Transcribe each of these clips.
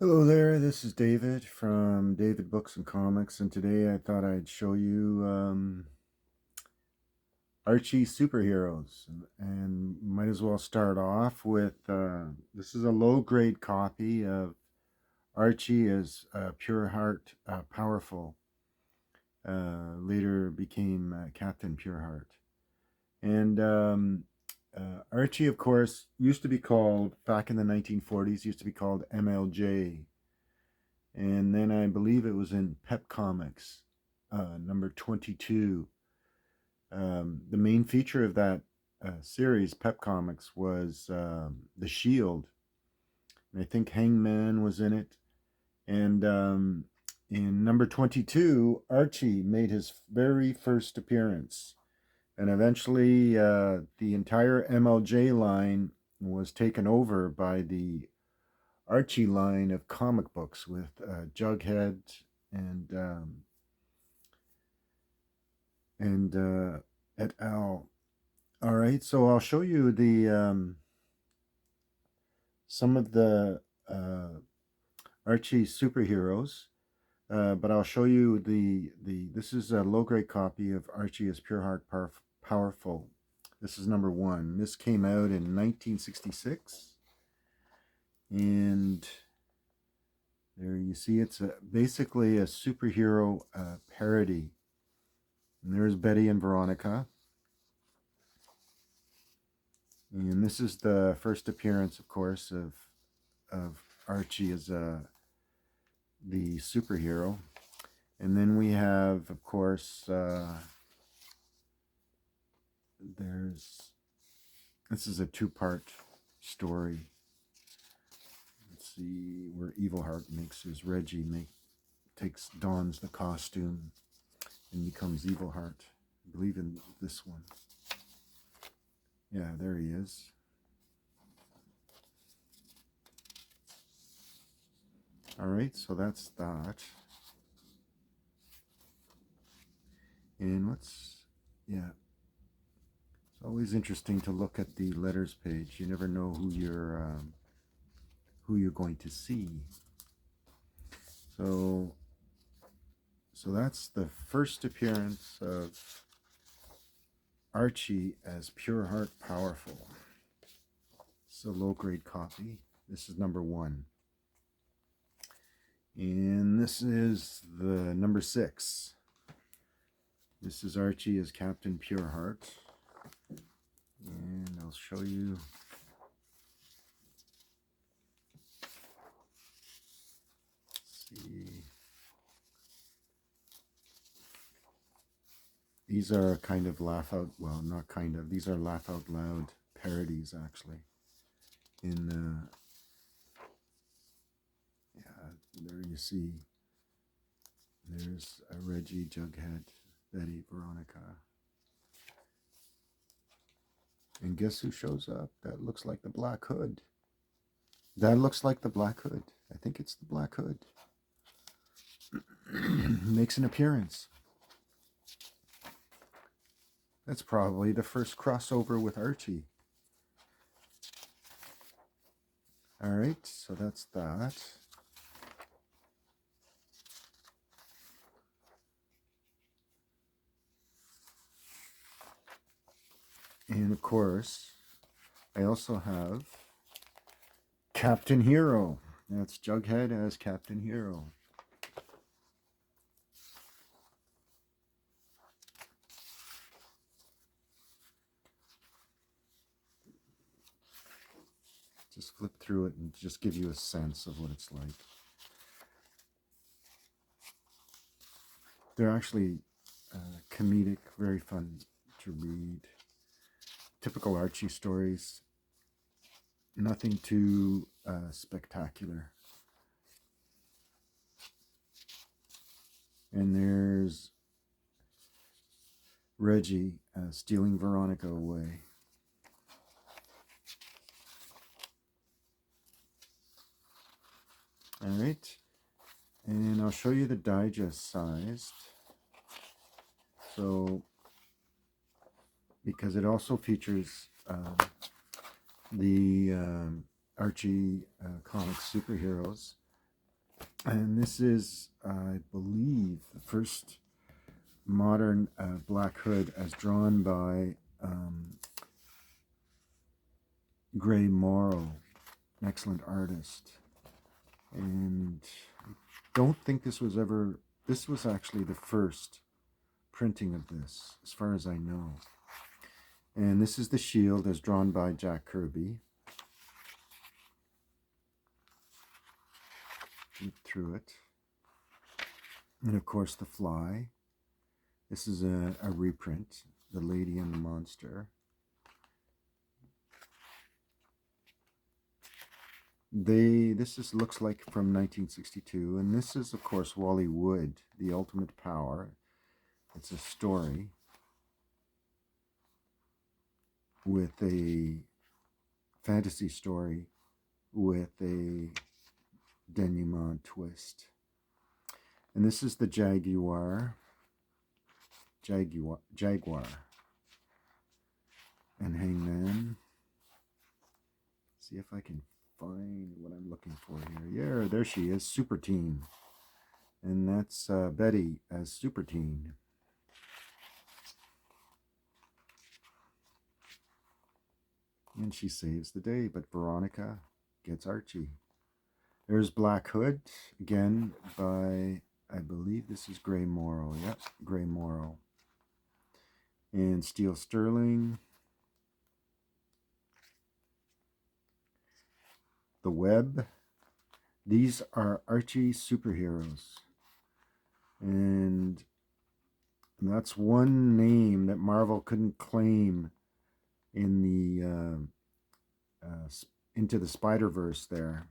Hello there, this is David from David Books and Comics, and today I thought I'd show you Archie superheroes. And might as well start off with this is a low grade copy of Archie as Pureheart Powerful, later became Captain Pureheart. And Archie, of course, used to be called, back in the 1940s, used to be called MLJ. And then I believe it was in Pep Comics, number 22. The main feature of that series, Pep Comics, was the Shield. And I think Hangman was in it. And in number 22, Archie made his very first appearance. And eventually, the entire MLJ line was taken over by the Archie line of comic books with Jughead and et al. All right, so I'll show you the some of the Archie superheroes, but I'll show you the. This is a low grade copy of Archie as Pureheart Powerful. This is number 1. This came out in 1966, and there you see it's basically a superhero parody. And there's Betty and Veronica. And this is the first appearance, of course, of Archie as the superhero. And then we have, of course, this is a 2-part story. Let's see, where Evilheart makes his Reggie dons the costume and becomes Evilheart. I believe in this one. Yeah, there he is. All right, so that's that. And yeah, it's always interesting to look at the letters page. You never know who you're going to see. So that's the first appearance of Archie as Pureheart Powerful. It's a low grade copy. This is number 1. And this is the number 6. This is Archie as Captain Pureheart. And I'll show you. Let's see. These are kind of not kind of, these are laugh out loud parodies, actually. There you see, there's a Reggie, Jughead, Betty, Veronica. And guess who shows up? That looks like the Black Hood. That looks like the Black Hood. I think it's the Black Hood. Makes an appearance. That's probably the first crossover with Archie. All right, so that's that. And of course, I also have Captain Hero. That's Jughead as Captain Hero. Just flip through it and just give you a sense of what it's like. They're actually comedic, very fun to read. Typical Archie stories. Nothing too spectacular. And there's Reggie stealing Veronica away. All right, and I'll show you the digest sized. So, because it also features the Archie Comics superheroes. And this is, I believe, the first modern Black Hood as drawn by Gray Morrow, an excellent artist. And I don't think this was ever, this was actually the first printing of this, as far as I know. And this is the shield as drawn by Jack Kirby. Read through it. And of course the fly. This is a reprint, The Lady and the Monster. This looks like from 1962, and this is of course Wally Wood, The Ultimate Power. It's a story with a fantasy story with a denouement twist. And this is the Jaguar, and Hangman. See if I can find what I'm looking for here. Yeah, there she is, Super Teen. And that's Betty as Super Teen. And she saves the day, but Veronica gets Archie. There's Black Hood, again by, I believe this is Gray Morrow. Yep, Gray Morrow. And Steel Sterling. The Web. These are Archie superheroes. And that's one name that Marvel couldn't claim in the Into the Spider-Verse. There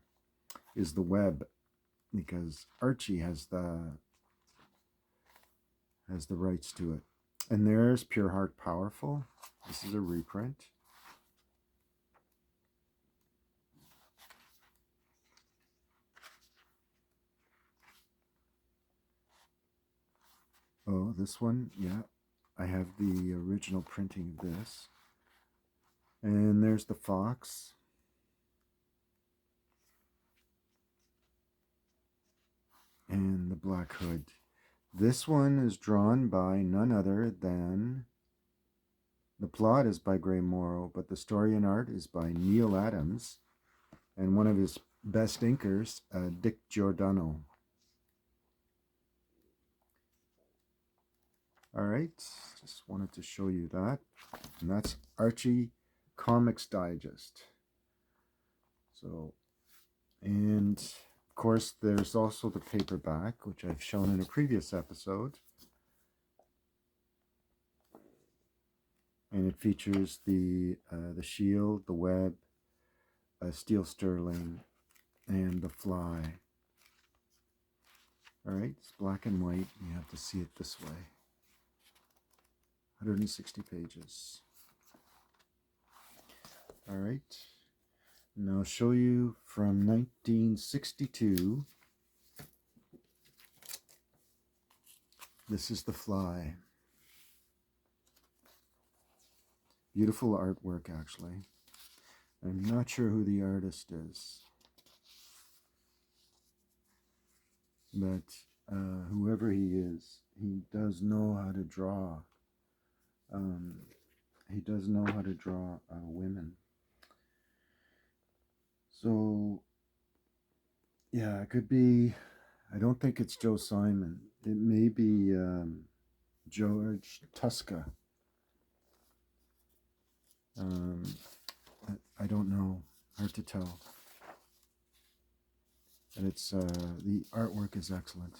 is the Web, because Archie has the rights to it. And there's Pureheart Powerful. This is a reprint. Oh, this one, yeah. I have the original printing of this. And there's the Fox. And the Black Hood. This one is drawn by none other than, the plot is by Gray Morrow, but the story and art is by Neil Adams and one of his best inkers, Dick Giordano. All right, just wanted to show you that. And that's Archie Comics Digest. So, and of course, there's also the paperback, which I've shown in a previous episode. And it features the shield, the web, Steel Sterling, and the fly. All right, it's black and white. You have to see it this way. 160 pages. All right. Now I'll show you from 1962. This is the fly. Beautiful artwork, actually. I'm not sure who the artist is, but whoever he is, he does know how to draw. He does know how to draw women. So, yeah, it could be, I don't think it's Joe Simon. It may be George Tuska. I don't know. Hard to tell. And it's the artwork is excellent.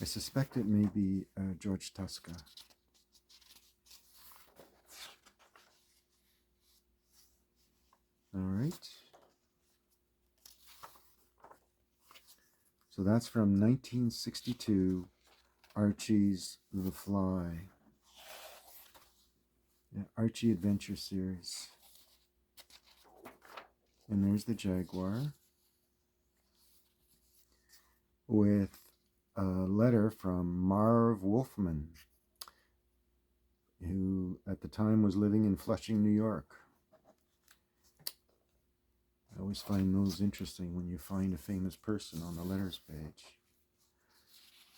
I suspect it may be George Tuska. All right. So that's from 1962, Archie's The Fly. Yeah, Archie Adventure Series. And there's the Jaguar with a letter from Marv Wolfman, who at the time was living in Flushing, New York. I always find those interesting when you find a famous person on the letters page.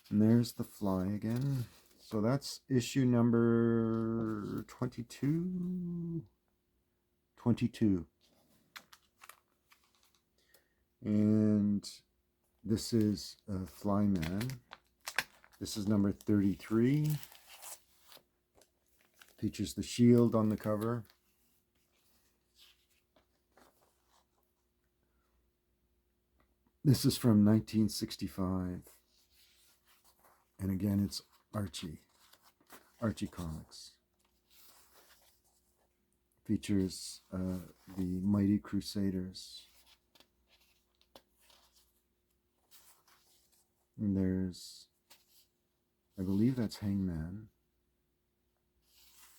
And there's the fly again. So that's issue number 22. 22. And this is Flyman. This is number 33. Features the shield on the cover. This is from 1965. And again, it's Archie Comics. Features the Mighty Crusaders. And there's, I believe that's Hangman.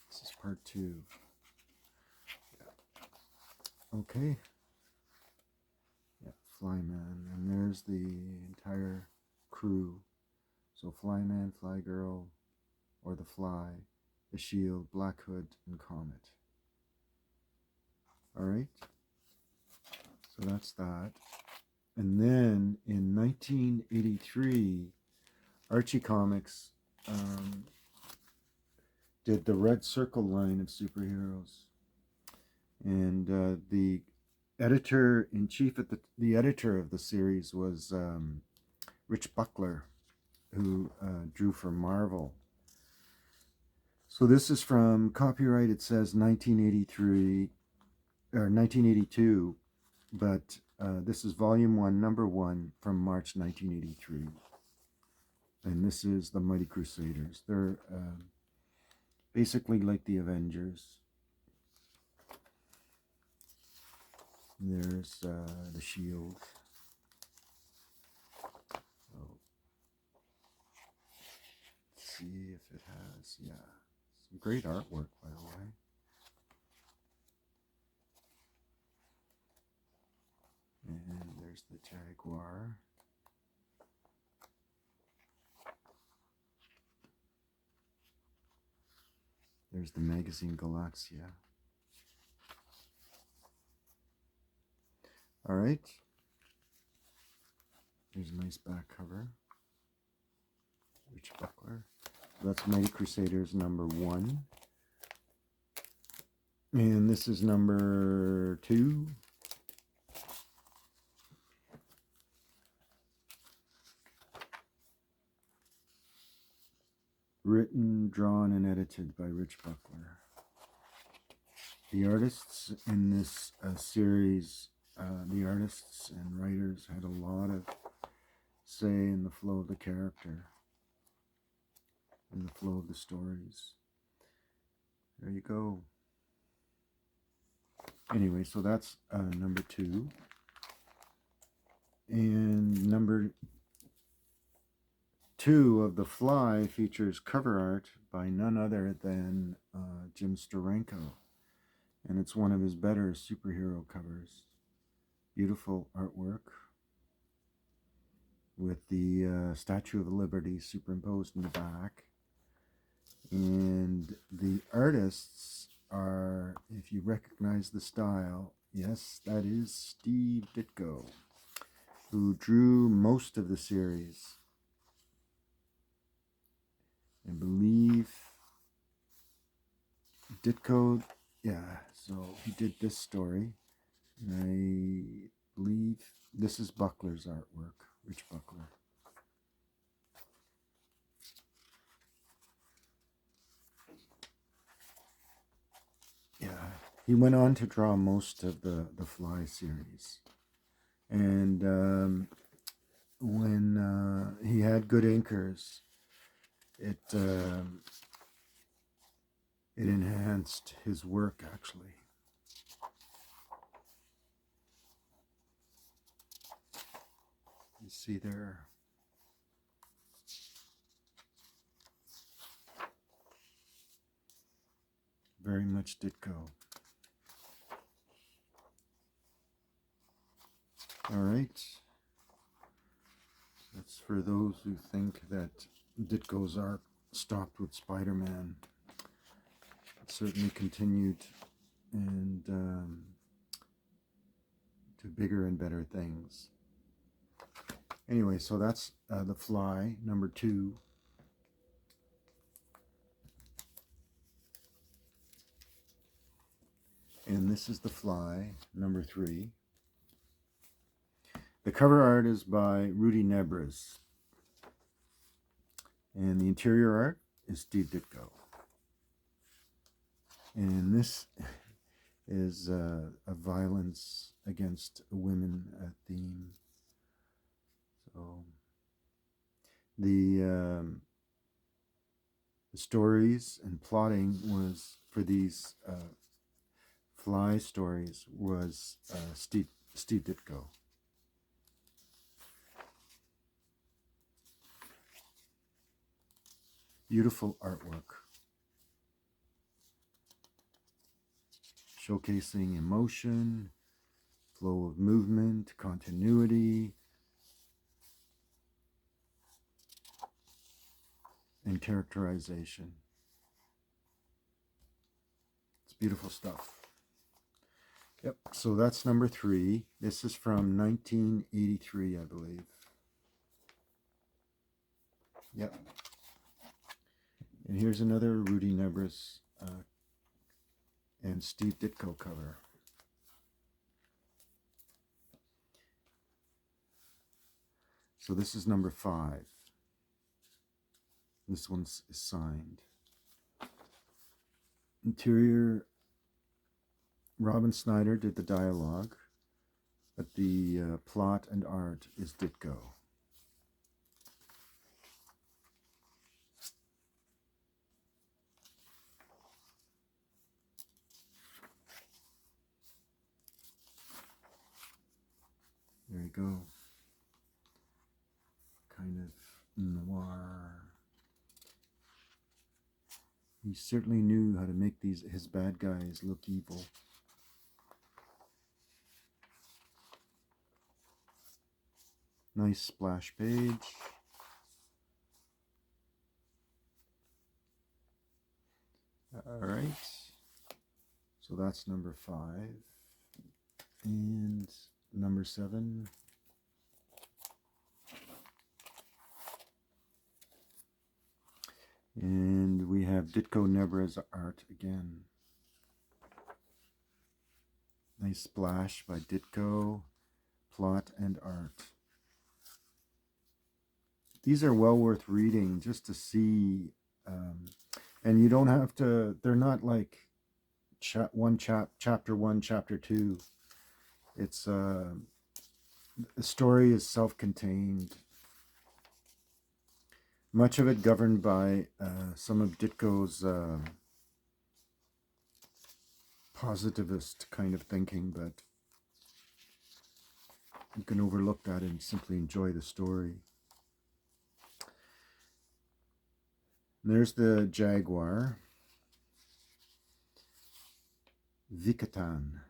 This is part 2. Yeah. Okay. Yeah, Flyman. And there's the entire crew. So Flyman, Flygirl, or the Fly, the Shield, Black Hood, and Comet. Alright. So that's that. And then in 1983, Archie Comics did the Red Circle line of superheroes. And the editor-in-chief at the editor of the series was Rich Buckler, who drew for Marvel. So this is from copyright, it says 1983 or 1982, but this is volume 1, number 1 from March 1983. And this is the Mighty Crusaders. They're basically like the Avengers. There's the shield. So, let's see if it has, yeah. Some great artwork, by the way. And there's the Jaguar. There's the magazine Galaxia. All right. There's a nice back cover. Rich Buckler. That's Mighty Crusaders number 1. And this is number 2. Written, drawn, and edited by Rich Buckler. The artists in this series, the artists and writers had a lot of say in the flow of the character, in the flow of the stories. There you go. Anyway, so that's number 2. And number 2 of The Fly features cover art by none other than Jim Steranko. And it's one of his better superhero covers. Beautiful artwork with the Statue of Liberty superimposed in the back. And the artists are, if you recognize the style, yes, that is Steve Ditko, who drew most of the series. I believe Ditko, yeah, so he did this story. And I believe this is Buckler's artwork, Rich Buckler. Yeah, he went on to draw most of the Fly series. And when he had good inkers, it enhanced his work, actually. You see there. Very much Ditko. All right. That's for those who think that Ditko's art stopped with Spider-Man. It certainly continued, and to bigger and better things. Anyway, so that's The Fly, number 2. And this is The Fly, number 3. The cover art is by Rudy Nebres. And the interior art is Steve Ditko. And this is a violence against women theme. So the stories and plotting was for these Fly stories was Steve Ditko. Beautiful artwork, showcasing emotion, flow of movement, continuity, and characterization. It's beautiful stuff. Yep, so that's number 3. This is from 1983, I believe. Yep. And here's another Rudy Nebres and Steve Ditko cover. So this is number 5. This one's signed. Interior, Robin Snyder did the dialogue, but the plot and art is Ditko. There you go. Kind of noir. He certainly knew how to make his bad guys look evil. Nice splash page. All right. So that's number 5. And number 7. And we have Ditko Nebres art again. Nice splash by Ditko, plot and art. These are well worth reading just to see, and you don't have to, they're not like chapter 1, chapter 2. It's, the story is self-contained. Much of it governed by some of Ditko's positivist kind of thinking, but you can overlook that and simply enjoy the story. There's the Jaguar. Vikatan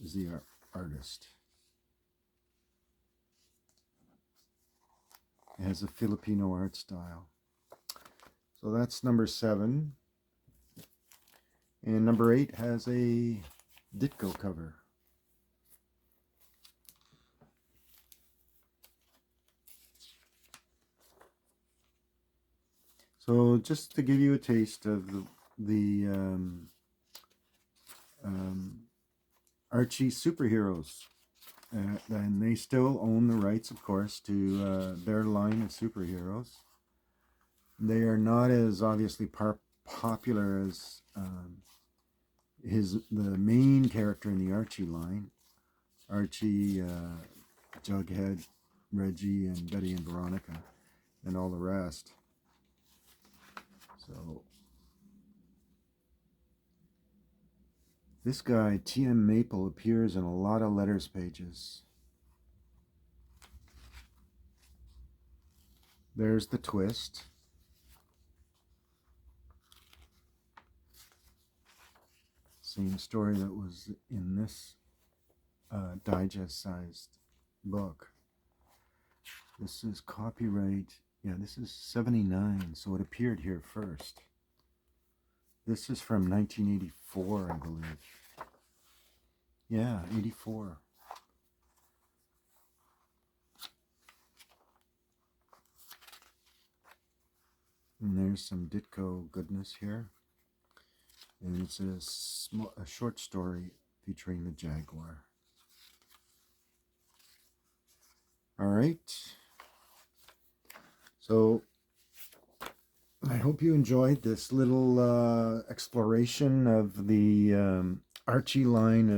is the artist. It has a Filipino art style. So that's number 7. And number 8 has a Ditko cover. So just to give you a taste of the Archie superheroes. And they still own the rights, of course, to their line of superheroes. They are not as obviously popular as the main character in the Archie line. Archie, Jughead, Reggie, and Betty and Veronica, and all the rest. So this guy, T.M. Maple, appears in a lot of letters pages. There's the twist. Same story that was in this digest-sized book. This is copyright, yeah, this is 79, so it appeared here first. This is from 1984, I believe. Yeah, 84. And there's some Ditko goodness here. And it's a short story featuring the jaguar. All right. So I hope you enjoyed this little exploration of the Archie line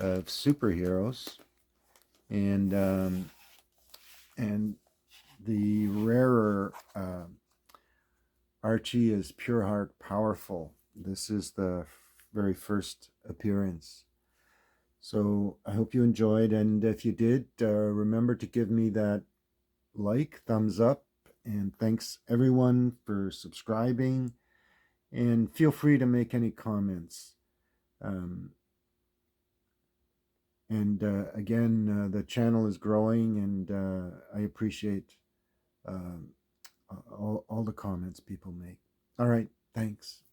of superheroes, and and the rarer Archie is Pureheart Powerful. This is the very first appearance. So I hope you enjoyed, and if you did, remember to give me that thumbs up, and thanks everyone for subscribing, and feel free to make any comments. Um, and again, the channel is growing, and I appreciate uh, all the comments people make. All right, thanks.